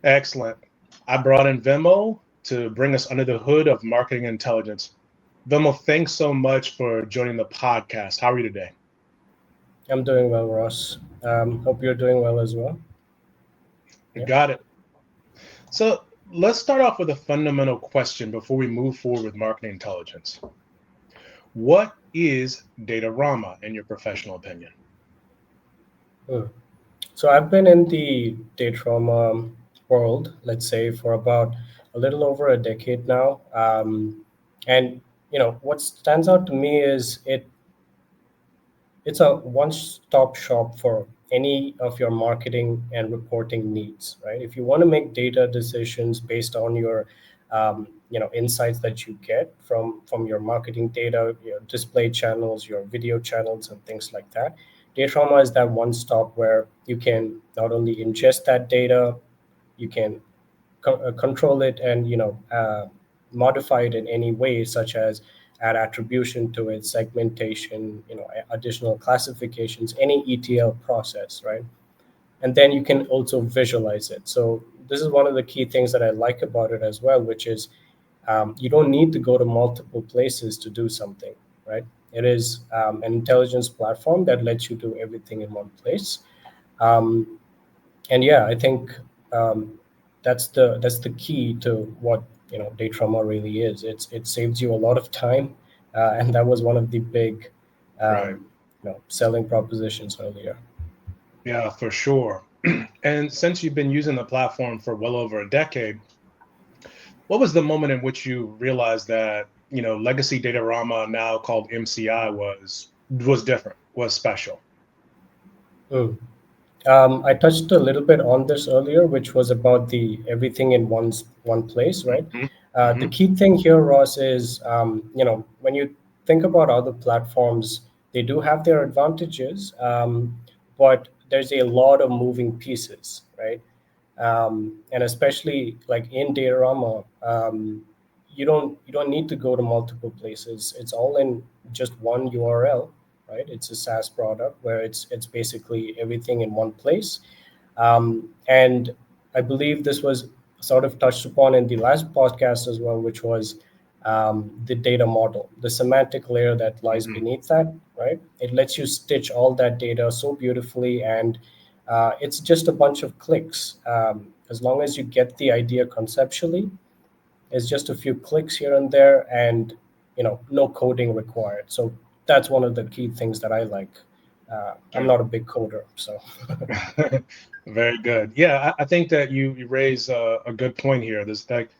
Excellent. I brought in Vimal to bring us under the hood of marketing intelligence. Vimal, thanks so much for joining the podcast. How are you today? I'm doing well, Ross. Hope you're doing well as well. You Yeah. got it. So let's start off with a fundamental question before we move forward with marketing intelligence. What is Datorama in your professional opinion? Hmm. So I've been in the Datorama world, let's say, for about a little over a decade now. And what stands out to me is it's a one-stop shop for any of your marketing and reporting needs, right? If you want to make data decisions based on your insights that you get from your marketing data, your display channels, your video channels, and things like that, Datorama is that one stop where you can not only ingest that data, you can control it and modify it in any way, such as add attribution to it, segmentation, additional classifications, any ETL process, right? And then you can also visualize it. So this is one of the key things that I like about it as well, which is you don't need to go to multiple places to do something, right? It is an intelligence platform that lets you do everything in one place. Um, and yeah, I think um, that's the key to what day trauma really is. It saves you a lot of time, and that was one of the big Right. selling propositions earlier. Yeah, for sure. And since you've been using the platform for well over a decade, what was the moment in which you realized that, legacy Datorama, now called MCI, was different, was special? Mm. I touched a little bit on this earlier, which was about the everything in one place, right? Hmm. The Hmm. key thing here, Ross, is when you think about other platforms, they do have their advantages, but there's a lot of moving pieces, right? And especially like in Datorama, you don't need to go to multiple places. It's all in just one URL, right? It's a SaaS product where it's basically everything in one place. And I believe this was sort of touched upon in the last podcast as well, which was the data model, the semantic layer that lies Hmm. beneath that, right? It lets you stitch all that data so beautifully, and it's just a bunch of clicks. As long as you get the idea conceptually, it's just a few clicks here and there, and no coding required. So that's one of the key things that I like. I'm not a big coder, so. Very good. Yeah, I think that you raise a good point here. This like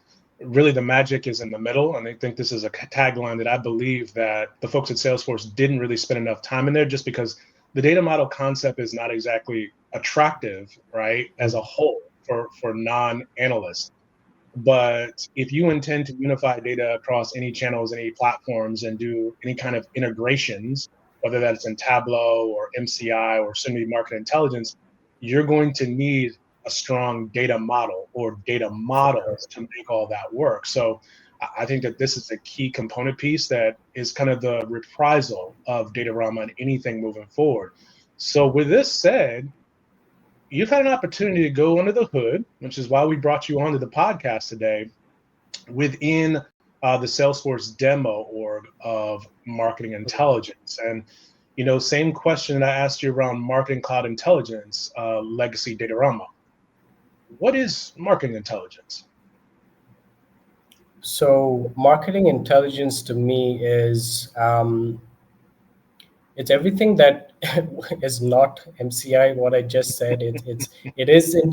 really the magic is in the middle, and I think this is a tagline that I believe that the folks at Salesforce didn't really spend enough time in there, just because the data model concept is not exactly attractive, right, as a whole for non-analysts. But if you intend to unify data across any channels, any platforms, and do any kind of integrations, whether that's in Tableau or MCI or soon to be market intelligence, you're going to need a strong data model or data For sure. models to make all that work. So I think that this is a key component piece that is kind of the reprisal of Datorama and anything moving forward. So with this said, you've had an opportunity to go under the hood, which is why we brought you onto the podcast today, within the Salesforce demo org of marketing intelligence. And, same question that I asked you around marketing cloud intelligence, legacy Datorama. What is marketing intelligence? So marketing intelligence to me is it's everything that is not MCI. What I just said, it is in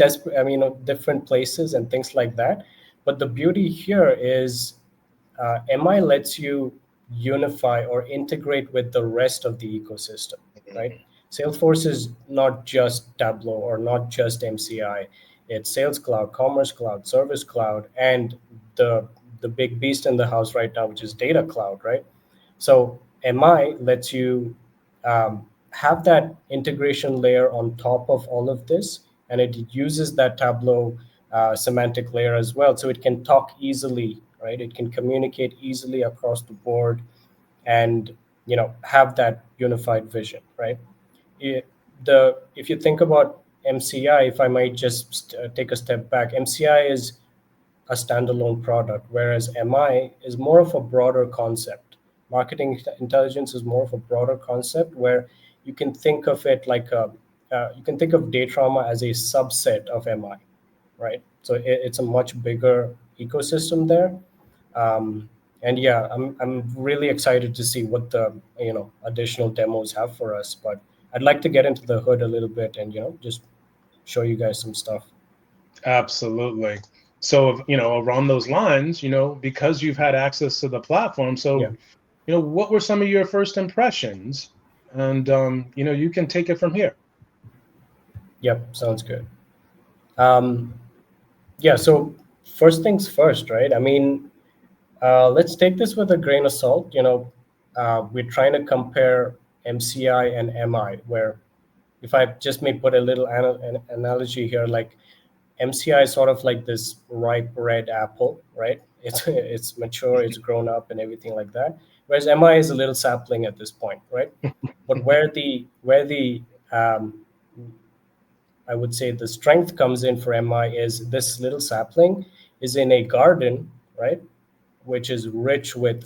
different places and things like that. But the beauty here is MI lets you unify or integrate with the rest of the ecosystem, right? Salesforce is not just Tableau or not just MCI. It's Sales Cloud, Commerce Cloud, Service Cloud, and the big beast in the house right now, which is Data Cloud, right? So MI lets you have that integration layer on top of all of this, and it uses that Tableau semantic layer as well, so it can talk easily, right? It can communicate easily across the board, and have that unified vision, right? If you think about MCI, if I might just take a step back, MCI is a standalone product, whereas MI is more of a broader concept. Marketing intelligence is more of a broader concept where you can think of it like you can think of Datorama as a subset of MI, right? So it's a much bigger ecosystem there. And yeah, I'm really excited to see what the additional demos have for us. But I'd like to get into the hood a little bit and just show you guys some stuff. Absolutely. So, around those lines, because you've had access to the platform, Yeah. so, what were some of your first impressions? And, you can take it from here. Yep. Sounds good. Um, yeah. So first things first, right? I mean, let's take this with a grain of salt. We're trying to compare MCI and MI, where if I just may put a little an analogy here, like MCI is sort of like this ripe red apple, right? It's mature, it's grown up, and everything like that. Whereas MI is a little sapling at this point, right? But where the I would say the strength comes in for MI is this little sapling is in a garden, right? Which is rich with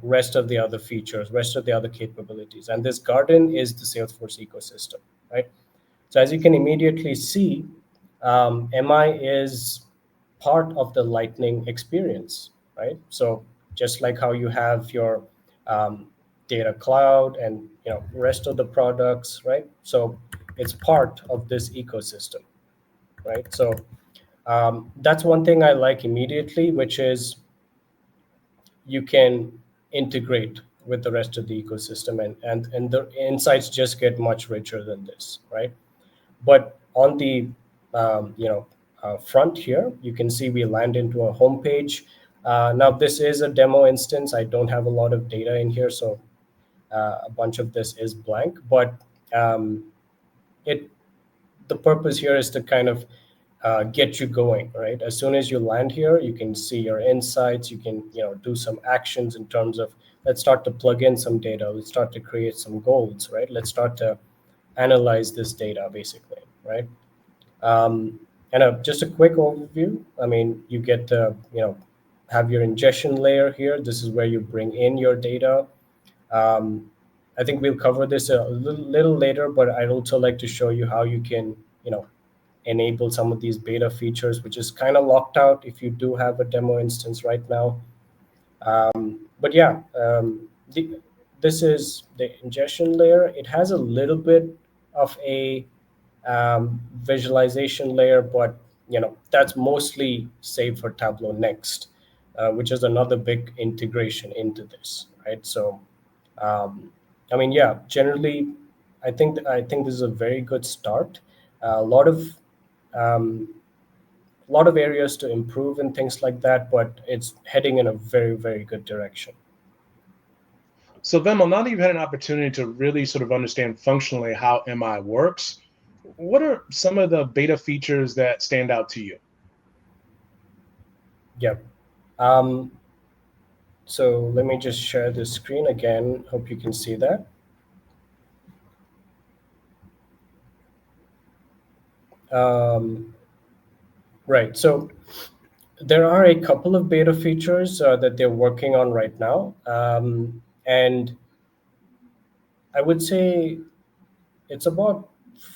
rest of the other features, rest of the other capabilities, and this garden is the Salesforce ecosystem, right? So as you can immediately see, MI is part of the Lightning experience, right? So just like how you have your um, data cloud and rest of the products, right? So it's part of this ecosystem, right? So that's one thing I like immediately, which is you can integrate with the rest of the ecosystem, and the insights just get much richer than this, right? But on the front here, you can see we land into a home page. Now this is a demo instance. I don't have a lot of data in here, so a bunch of this is blank. But um, it the purpose here is to kind of get you going, right? As soon as you land here, you can see your insights. You can do some actions in terms of, let's start to plug in some data. Let's start to create some goals, right? Let's start to analyze this data, basically, right? And just a quick overview. I mean, you get to have your ingestion layer here. This is where you bring in your data. Um, I think we'll cover this a little later, but I'd also like to show you how you can enable some of these beta features, which is kind of locked out if you do have a demo instance right now. But yeah, this is the ingestion layer. It has a little bit of a visualization layer, but that's mostly saved for Tableau Next, which is another big integration into this, right? So, I mean, yeah, generally, I think this is a very good start. A um, lot of areas to improve and things like that, but it's heading in a very, very good direction. So, Vimal, now that you've had an opportunity to really sort of understand functionally how MI works, what are some of the beta features that stand out to you? Yeah. Um, so let me just share the screen again. Hope you can see that. Um, right. So there are a couple of beta features that they're working on right now. And I would say it's about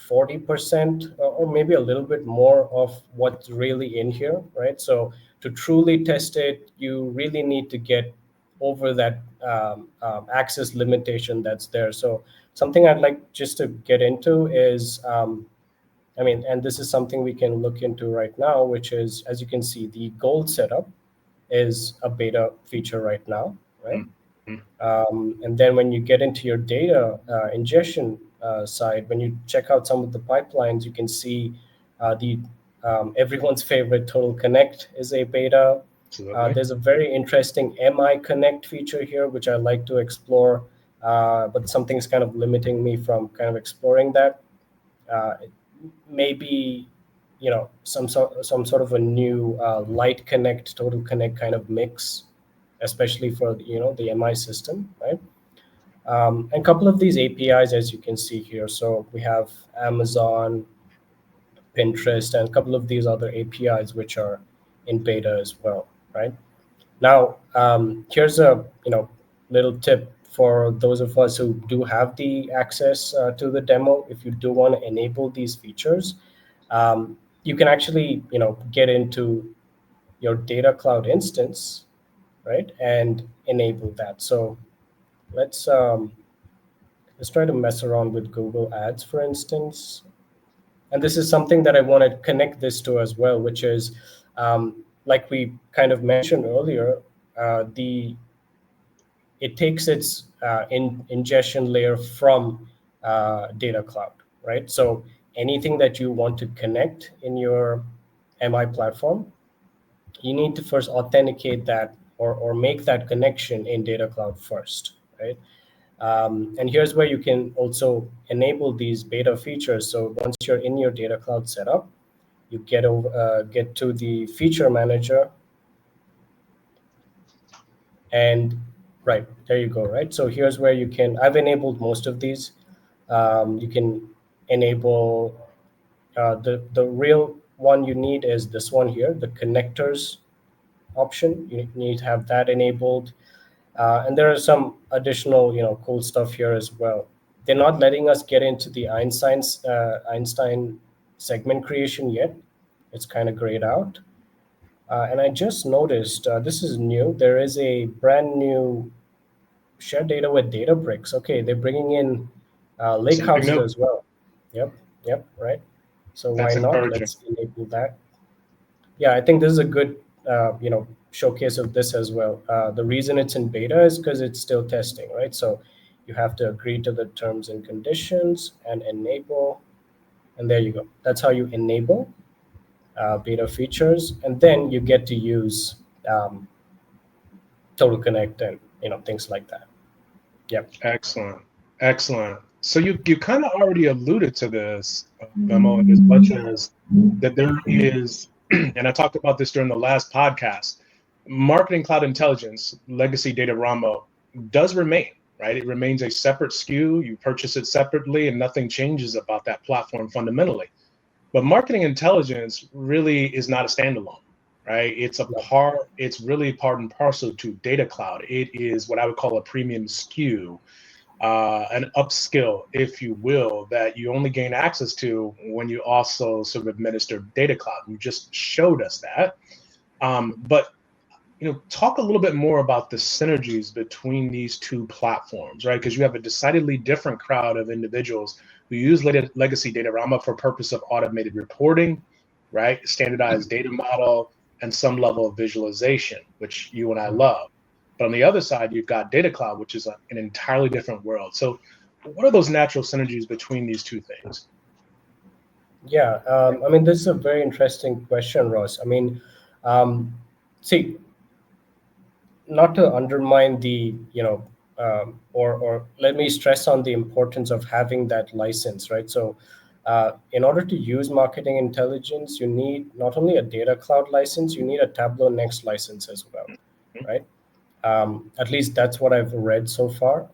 40% or maybe a little bit more of what's really in here, right? So to truly test it, you really need to get over that access limitation that's there. So something I'd like just to get into is, I mean, and this is something we can look into right now, which is, as you can see, the gold setup is a beta feature right now, right? Mm-hmm. And then when you get into your data ingestion side, when you check out some of the pipelines, you can see the everyone's favorite Total Connect is a beta. Absolutely. There's a very interesting MI Connect feature here, which I like to explore, but something's kind of limiting me from kind of exploring that. Maybe some sort of a new light connect, Total Connect kind of mix, especially for the MI system, right? And a couple of these APIs, as you can see here. So we have Amazon, Pinterest, and a couple of these other APIs which are in beta as well, right? Now, here's a little tip for those of us who do have the access to the demo. If you do want to enable these features, you can actually get into your Data Cloud instance, right, and enable that. So let's let's try to mess around with Google Ads, for instance. And this is something that I want to connect this to as well, which is like we kind of mentioned earlier, the it takes its ingestion layer from Data Cloud, right? So anything that you want to connect in your MI platform, you need to first authenticate that or make that connection in Data Cloud first, right? And here's where you can also enable these beta features. So once you're in your Data Cloud setup, you get to the feature manager, and right there you go. Right, so here's where I've enabled most of these. You can enable the real one you need is this one here, the connectors option. You need to have that enabled. And there are some additional, cool stuff here as well. They're not letting us get into the Einstein segment creation yet. It's kind of grayed out. And I just noticed this is new. There is a brand new share data with Databricks. Okay, they're bringing in lake Something houses new. as well. Yep, yep, right. So why That's not? encouraging. Let's enable that. Yeah, I think this is a good showcase of this as well. The reason it's in beta is because it's still testing, right? So you have to agree to the terms and conditions and enable, and there you go. That's how you enable beta features, and then you get to use um, Total Connect and things like that. Yep. Excellent. Excellent. So you kind of already alluded to this, Vimal, as much as that there is, and I talked about this during the last podcast, marketing cloud intelligence, legacy Datorama does remain, right? It remains a separate SKU. You purchase it separately and nothing changes about that platform fundamentally. But marketing intelligence really is not a standalone, right? It's really part and parcel to Data Cloud. It is what I would call a premium SKU, an upskill, if you will, that you only gain access to when you also sort of administer Data Cloud. You just showed us that. But talk a little bit more about the synergies between these two platforms, right? Because you have a decidedly different crowd of individuals who use legacy Datorama for purpose of automated reporting, right? Standardized data model and some level of visualization, which you and I love. But on the other side, you've got Data Cloud, which is an entirely different world. So what are those natural synergies between these two things? Yeah, I mean, this is a very interesting question, Ross. I mean, see, not to undermine the or let me stress on the importance of having that license, right? So in order to use marketing intelligence, you need not only a Data Cloud license, you need a Tableau Next license as well, right? At least that's what I've read so far.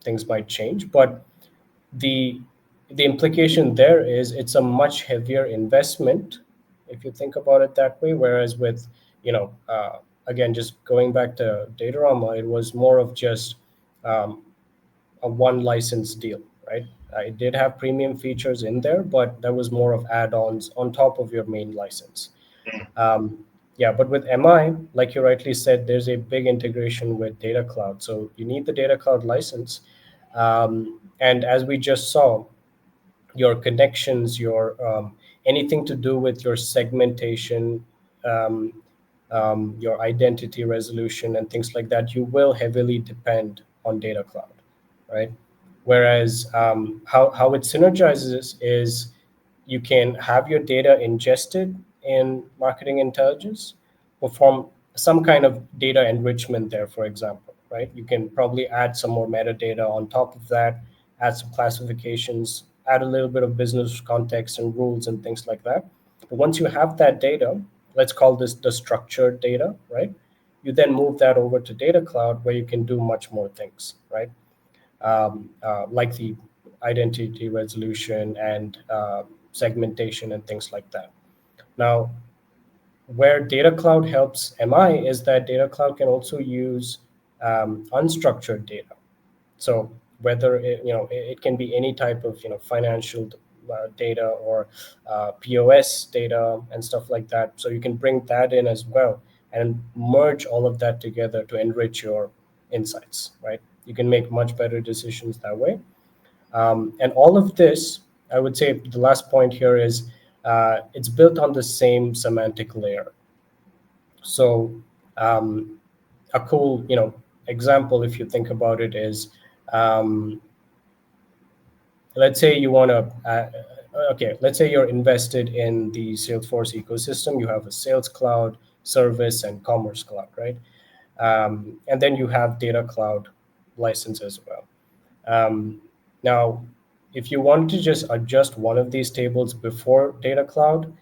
Things might change, but the the implication there is it's a much heavier investment if you think about it that way. Whereas with again, just going back to Datorama, it was more of just um, a one license deal, right? I did have premium features in there, but that was more of add-ons on top of your main license. um, yeah, but with MI, like you rightly said, there's a big integration with Data Cloud, so you need the Data Cloud license. And as we just saw, your connections, your anything to do with your segmentation, um, your identity resolution, and things like that, you will heavily depend on Data Cloud, right? Whereas how it synergizes is you can have your data ingested in marketing intelligence, perform some kind of data enrichment there, for example, right? You can probably add some more metadata on top of that, add some classifications, add a little bit of business context and rules and things like that. But once you have that data, let's call this the structured data, right? You then move that over to Data Cloud where you can do much more things, right? Like the identity resolution and segmentation and things like that. Now, where Data Cloud helps MI is that Data Cloud can also use unstructured data. So whether it can be any type of financial data or POS data and stuff like that. So you can bring that in as well and merge all of that together to enrich your insights, right? You can make much better decisions that way. And all of this, I would say the last point here is it's built on the same semantic layer. So a cool example, if you think about it, is let's say you want to let's say you're invested in the Salesforce ecosystem. You have a Sales Cloud, Service, and Commerce Cloud, right? And then you have Data Cloud license as well. Now, if you wanted to just adjust one of these tables before Data Cloud,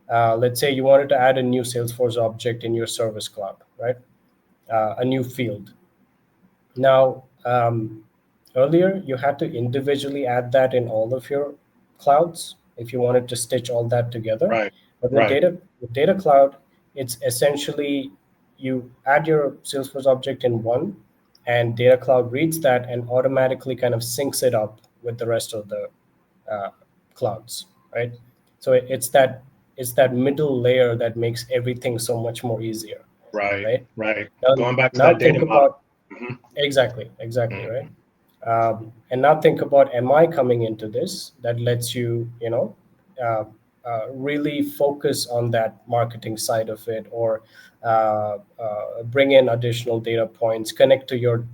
let's say you wanted to add a new Salesforce object in your Service Cloud, right? A new field. Now, earlier you had to individually add that in all of your clouds if you wanted to stitch all that together. Right. But Right. with Data Cloud, it's essentially you add your Salesforce object in one, and Data Cloud reads that and automatically kind of syncs it up with the rest of the uh, clouds, right? So it's that middle layer that makes everything so much more easier, Right. right? Right. Now, Going back to now that think data model. about exactly, right? Mhm. And now think about MI coming into this that lets you, uh, really focus on that marketing side of it, or bring in additional data points, connect to your,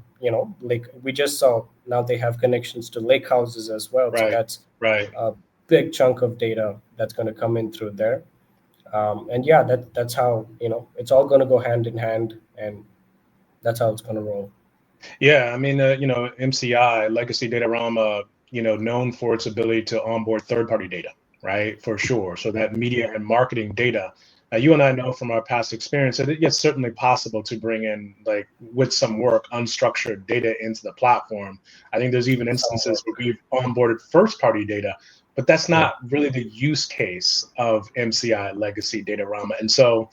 like we just saw. Now they have connections to lake houses as well. So Right. that's Right. a big chunk of data that's going to come in through there. And yeah, that's how it's all going to go hand in hand, and that's how it's going to roll. Yeah, I mean, MCI, Legacy Datorama, known for its ability to onboard third-party data, right? For sure. So that media and marketing data, you and I know from our past experience that it's certainly possible to bring in, like, with some work, unstructured data into the platform. I think there's even Some instances where work. we've onboarded first-party data, but that's Yeah. not really the use case of MCI Legacy Datorama. And so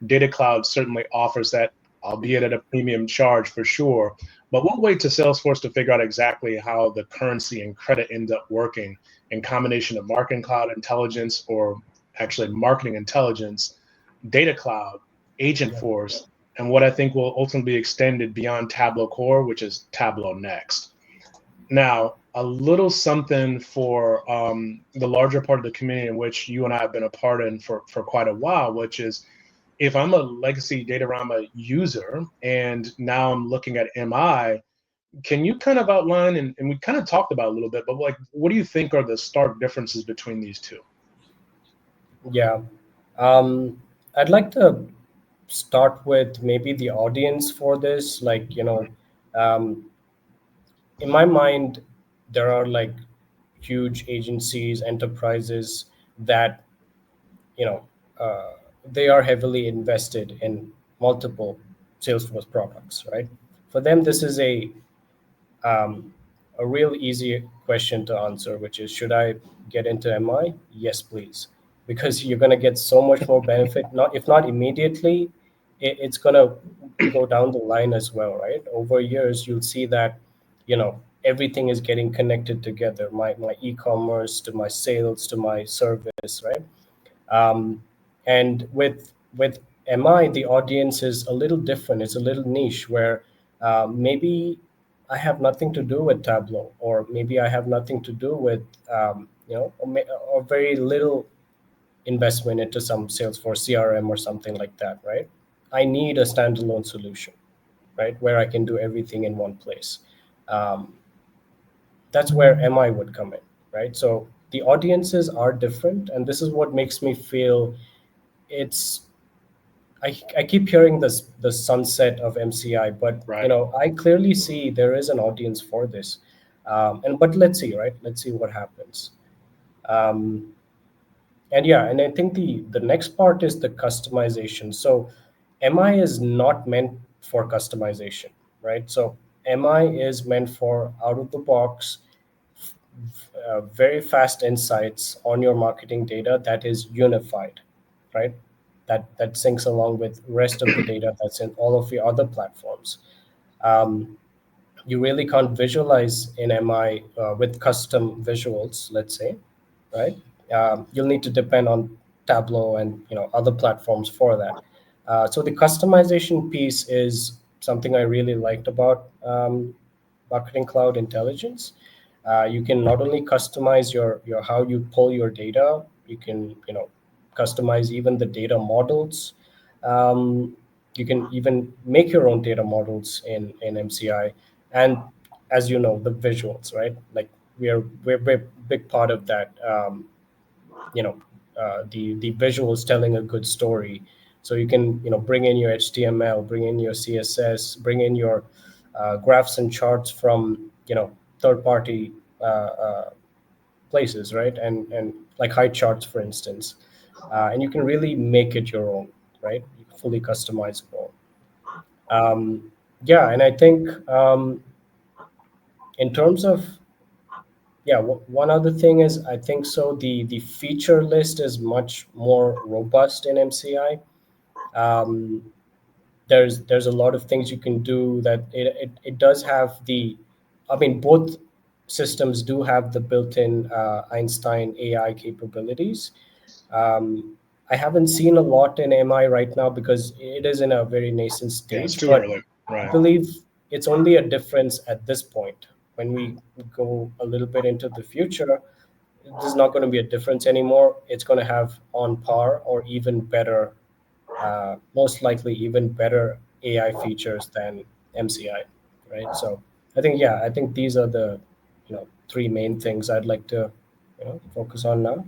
Data Cloud certainly offers that, albeit at a premium charge for sure. But we'll wait to Salesforce to figure out exactly how the currency and credit end up working in combination of marketing cloud intelligence, or actually marketing intelligence, data cloud, agent Yeah. force, and what I think will ultimately be extended beyond Tableau Core, which is Tableau Next. Now, a little something for the larger part of the community in which you and I have been a part in for quite a while, which is if I'm a legacy Datorama user and now I'm looking at MI, can you kind of outline, and we kind of talked about a little bit, but like, what do you think are the stark differences between these two? Yeah. Um, I'd like to start with maybe the audience for this. Like, um, in my mind, there are like huge agencies, enterprises that, you know, uh, they are heavily invested in multiple Salesforce products, right? For them, this is um, a real easy question to answer, which is, should I get into MI? Yes, please, because you're going to get so much more benefit. Not if not immediately, it's going to go down the line as well, right? Over years, you'll see that everything is getting connected together. My e-commerce to my sales to my service, right? Um, and with MI, the audience is a little different. It's a little niche where maybe I have nothing to do with Tableau, or maybe I have nothing to do with or very little investment into some Salesforce CRM or something like that, right? I need a standalone solution, right, where I can do everything in one place. Um, that's where MI would come in, right? So the audiences are different, and this is what makes me feel it's I keep hearing the sunset of MCI, but Right. I clearly see there is an audience for this, and but let's see, right? Let's see what happens. Um, and yeah, and I think the next part is the customization. So MI is not meant for customization, right? So MI is meant for out of the box, very fast insights on your marketing data that is unified, right? That syncs along with rest of the data that's in all of your other platforms. Um, you really can't visualize in MI with custom visuals, let's say, right? You'll need to depend on Tableau and other platforms for that. So the customization piece is something I really liked about Marketing Cloud Intelligence. You can not only customize your how you pull your data, you can customize even the data models. Um, you can even make your own data models in MCI, and as you know, the visuals, right? Like we're a big part of that. You know, the visuals telling a good story. So you can bring in your HTML, bring in your CSS, bring in your graphs and charts from third party places, right? And like high charts, for instance, and you can really make it your own, right? Fully customizable. Um, yeah, and I think in terms of yeah, one other thing is I think so the feature list is much more robust in MCI. Um, there's a lot of things you can do that it does have the, I mean, both systems do have the built-in Einstein AI capabilities. um, I haven't seen a lot in MI right now because it is in a very nascent Yeah, it's stage, too but early. I Right. believe it's only a difference at this point. When we go a little bit into the future, there's not going to be a difference anymore. It's going to have on par or even better, most likely even better AI features than MCI, right? So I think these are the three main things I'd like to focus on now.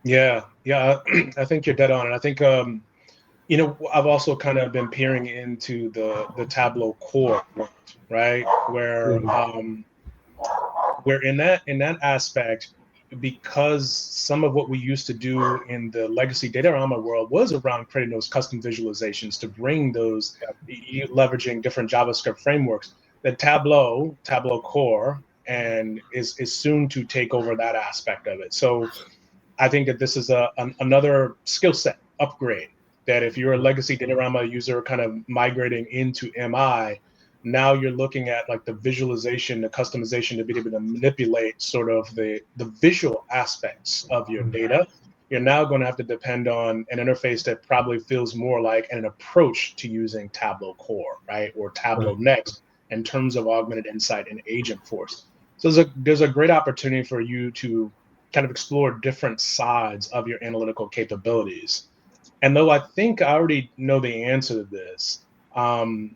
Yeah, yeah. I think you're dead on. And I think I've also kind of been peering into the Tableau core world, right? Where Mhm. in that aspect, because some of what we used to do in the legacy Datorama world was around creating those custom visualizations to bring those leveraging different JavaScript frameworks. The Tableau core, and is soon to take over that aspect of it. So I think that this is another skill set upgrade. That if you're a legacy Datorama user, kind of migrating into MI, now you're looking at like the visualization, the customization to be able to manipulate sort of the visual aspects of your data. You're now going to have to depend on an interface that probably feels more like an approach to using Tableau Core, right, or Tableau Next in terms of augmented insight and agent force. So there's a great opportunity for you to kind of explore different sides of your analytical capabilities. And though I think I already know the answer to this, um,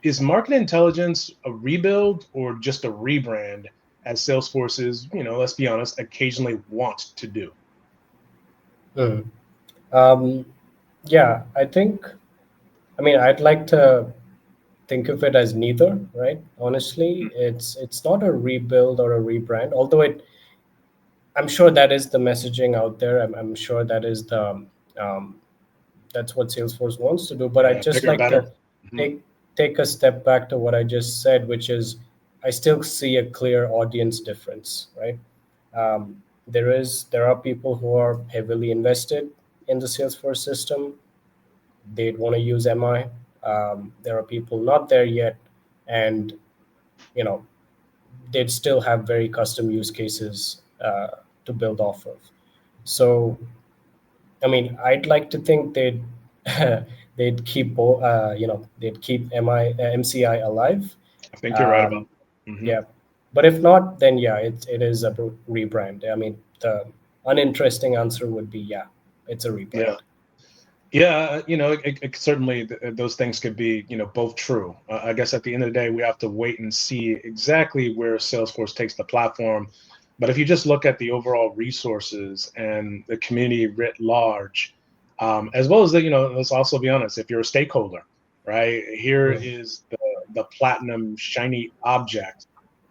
is market intelligence a rebuild or just a rebrand, as Salesforce is, let's be honest, occasionally want to do? Mhm. Um, yeah, I think. I mean, I'd like to think of it as neither, right? Honestly, it's not a rebuild or a rebrand, although I'm sure that is the messaging out there. I'm sure that is the um, that's what Salesforce wants to do. But I'd Yeah, just bigger and like better. to Mhm. take take a step back to what I just said, which is I still see a clear audience difference, right? There are people who are heavily invested in the Salesforce system. They'd want to use MI. There are people not there yet, and you know they'd still have very custom use cases to build off of. So, I mean, I'd like to think they'd keep they'd keep MCI alive. I think you're right about Um, that. yeah, but if not, then yeah, it is a rebrand. I mean, the uninteresting answer would be yeah, it's a rebrand. Yeah. Yeah, certainly those things could be, both true. I guess at the end of the day, we have to wait and see exactly where Salesforce takes the platform. But if you just look at the overall resources and the community writ large, as well as let's also be honest, if you're a stakeholder, right? Here Mm. is the platinum shiny object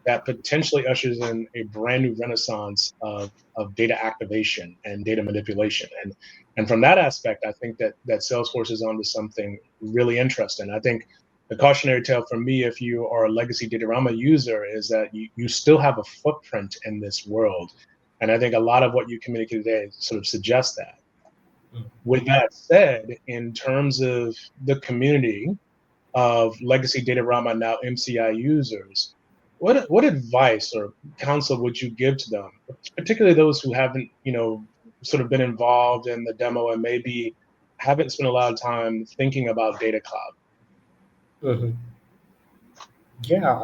that potentially ushers in a brand new renaissance of data activation and data manipulation. And from that aspect, I think that Salesforce is onto something really interesting. I think the cautionary tale for me, if you are a legacy Datorama user, is that you still have a footprint in this world. And I think a lot of what you communicated today sort of suggests that. With that said, in terms of the community of legacy Datorama, now MCI users, what advice or counsel would you give to them, particularly those who haven't, sort of been involved in the demo and maybe haven't spent a lot of time thinking about Data Cloud? Mhm. Yeah,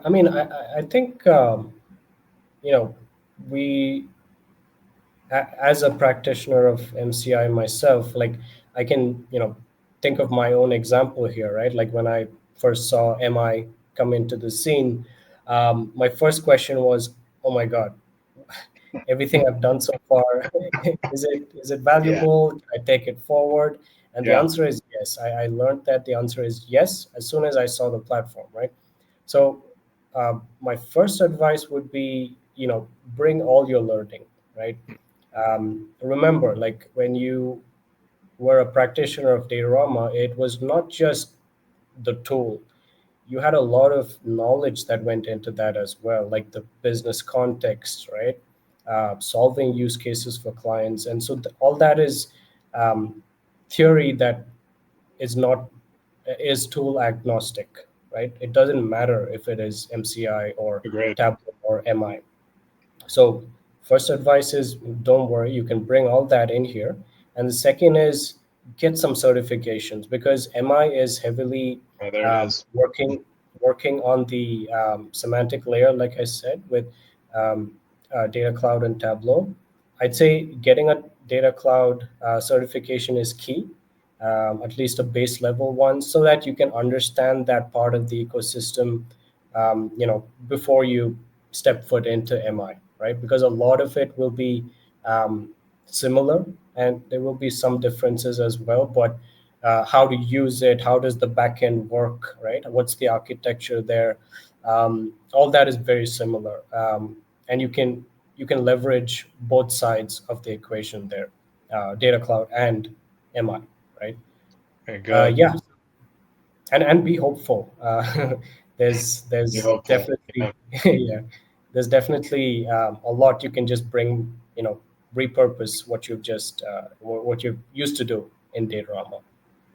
I mean, I think you know we as a practitioner of MCI myself, like I can think of my own example here, right? Like when I first saw MI come into the scene, my first question was, "Oh my God, everything I've done so far, is it Yeah, valuable? Can I take it forward?" And the yeah, answer is yes. I learned that the answer is yes as soon as I saw the platform, right? So my first advice would be, bring all your learning, right? Remember, like when you were a practitioner of Datorama, it was not just the tool. You had a lot of knowledge that went into that as well, like the business context, right? Solving use cases for clients. And so all that is theory that is not is tool agnostic, right? It doesn't matter if it is MCI or agreed. Tableau or MI. So first advice is don't worry, you can bring all that in here. And the second is get some certifications because MI is heavily There it is. working on the semantic layer, like I said, with um, Data Cloud and Tableau. I'd say getting a Data Cloud certification is key, at least a base level one, so that you can understand that part of the ecosystem, before you step foot into MI, right? Because a lot of it will be similar, and there will be some differences as well. But how to use it, how does the backend work, right? What's the architecture there? All that is very similar, and you can leverage both sides of the equation there, Data Cloud and MI, right? Okay, good. Yeah, and be hopeful. There's Be there's hopeful. definitely Yeah. yeah, there's definitely a lot you can just bring, repurpose what you've just what you've used to do in Datorama.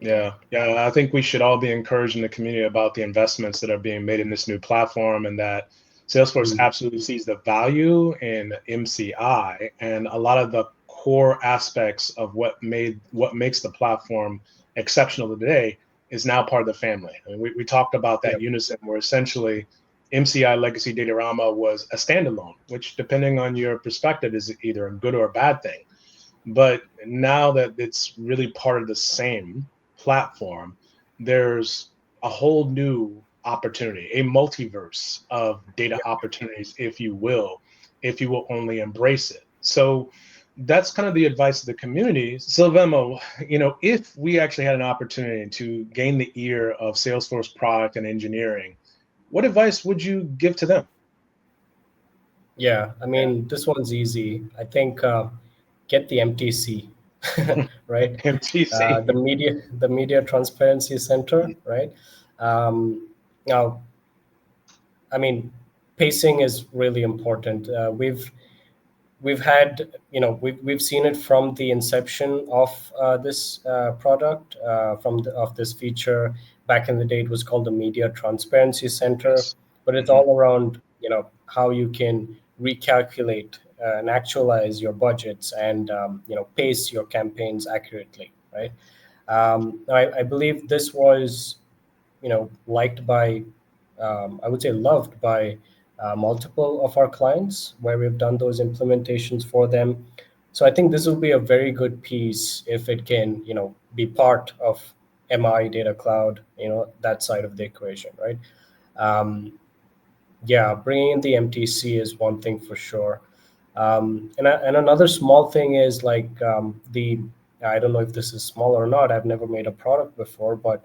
Yeah, yeah. I think we should all be encouraging the community about the investments that are being made in this new platform, and that Salesforce Mm. absolutely sees the value in MCI and a lot of the core aspects of what makes the platform exceptional today is now part of the family. I mean, we talked about that Yep. unison where essentially MCI Legacy Datorama was a standalone, which depending on your perspective is either a good or a bad thing. But now that it's really part of the same platform, there's a whole new opportunity, a multiverse of data Yep. opportunities, if you will only embrace it. So that's kind of the advice of the community. So Vemo, if we actually had an opportunity to gain the ear of Salesforce product and engineering, what advice would you give to them? Yeah, I mean, this one's easy. I think get the MTC, right? MTC. The Media Transparency Center, right? Now, I mean, pacing is really important. We've had, we've seen it from the inception of this product, of this feature. Back in the day, it was called the Media Transparency Center, Yes. but it's Mhm. all around, how you can recalculate and actualize your budgets and pace your campaigns accurately, right? I believe this was, liked by, I would say loved by multiple of our clients where we've done those implementations for them. So I think this will be a very good piece if it can, be part of MI Data Cloud, that side of the equation, right? Um, yeah, bringing in the MTC is one thing for sure. And another small thing is like I don't know if this is small or not. I've never made a product before, but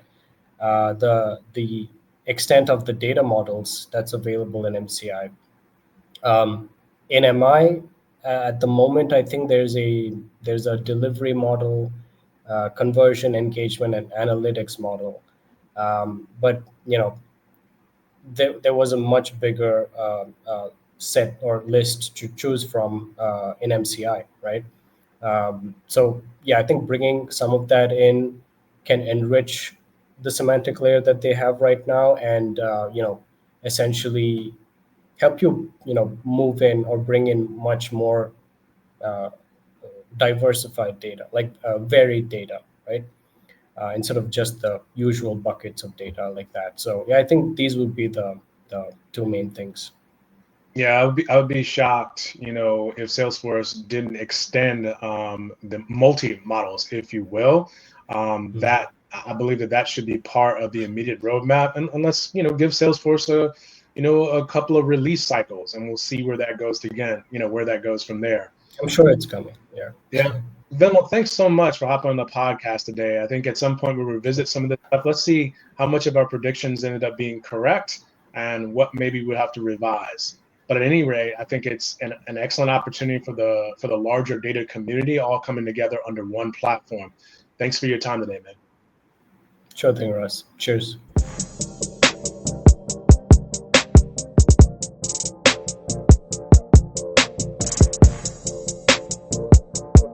the extent of the data models that's available in MCI. Um, in MI, at the moment, I think there's a delivery model conversion, engagement, and analytics model. But there was a much bigger set or list to choose from in MCI, right? So yeah, I think bringing some of that in can enrich the semantic layer that they have right now, and essentially help you move in or bring in much more uh, diversified data, like varied data, right? Instead of just the usual buckets of data like that. So yeah, I think these would be the two main things. Yeah, I would be shocked, if Salesforce didn't extend the multi models, if you will. Mhm. That I believe that should be part of the immediate roadmap, and unless give Salesforce a couple of release cycles, and we'll see where that goes to again, where that goes from there. I'm sure it's coming. Yeah. Yeah. Vimal, thanks so much for hopping on the podcast today. I think at some point we'll revisit some of this stuff. Let's see how much of our predictions ended up being correct and what maybe we'll have to revise. But at any rate, I think it's an excellent opportunity for the larger data community all coming together under one platform. Thanks for your time today, man. Sure thing, Russ. Cheers.